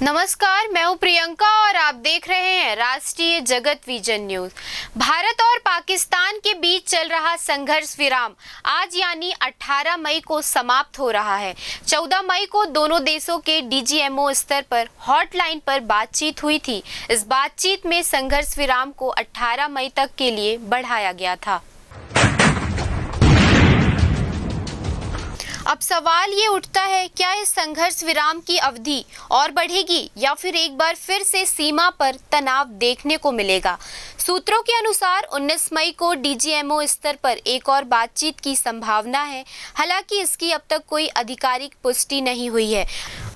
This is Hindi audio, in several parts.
नमस्कार, मैं हूं प्रियंका और आप देख रहे हैं राष्ट्रीय जगत विजन न्यूज। भारत और पाकिस्तान के बीच चल रहा संघर्ष विराम आज यानी 18 मई को समाप्त हो रहा है। 14 मई को दोनों देशों के डीजीएमओ स्तर पर हॉटलाइन पर बातचीत हुई थी। इस बातचीत में संघर्ष विराम को 18 मई तक के लिए बढ़ाया गया था। अब सवाल ये उठता है, क्या इस संघर्ष विराम की अवधि और बढ़ेगी या फिर एक बार फिर से सीमा पर तनाव देखने को मिलेगा। सूत्रों के अनुसार 19 मई को डीजीएमओ स्तर पर एक और बातचीत की संभावना है। हालांकि इसकी अब तक कोई आधिकारिक पुष्टि नहीं हुई है।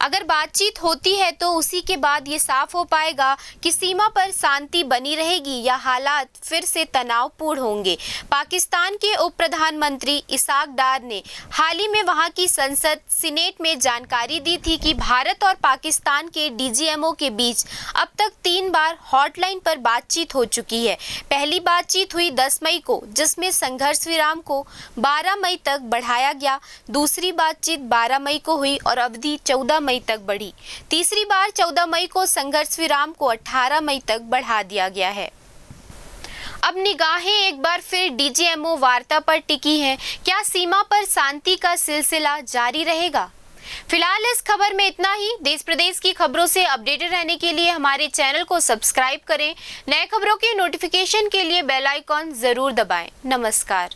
अगर बातचीत होती है तो उसी के बाद ये साफ हो पाएगा कि सीमा पर शांति बनी रहेगी या हालात फिर से तनावपूर्ण होंगे। पाकिस्तान के उप प्रधानमंत्री इसाक डार ने हाल ही में वहां की संसद सीनेट में जानकारी दी थी कि भारत और पाकिस्तान के डीजीएमओ के बीच अब तक 3 बार हॉटलाइन पर बातचीत हो चुकी है। पहली बातचीत हुई 10 मई को, जिसमें संघर्ष विराम को 12 मई तक बढ़ाया गया। दूसरी बातचीत 12 मई को हुई और अवधि 14 मई तक बढ़ी। तीसरी बार 14 मई को संघर्ष विराम को 18 मई तक बढ़ा दिया गया है। अब निगाहें एक बार फिर डीजीएमओ वार्ता पर टिकी हैं। क्या सीमा पर शांति का सिलसिला जारी रहेगा? फिलहाल इस खबर में इतना ही। देश प्रदेश की खबरों से अपडेटेड रहने के लिए हमारे चैनल को सब्सक्राइब करें। नए खबरों की नोटिफिकेशन के लिए बेल आइकॉन जरूर दबाएं। नमस्कार।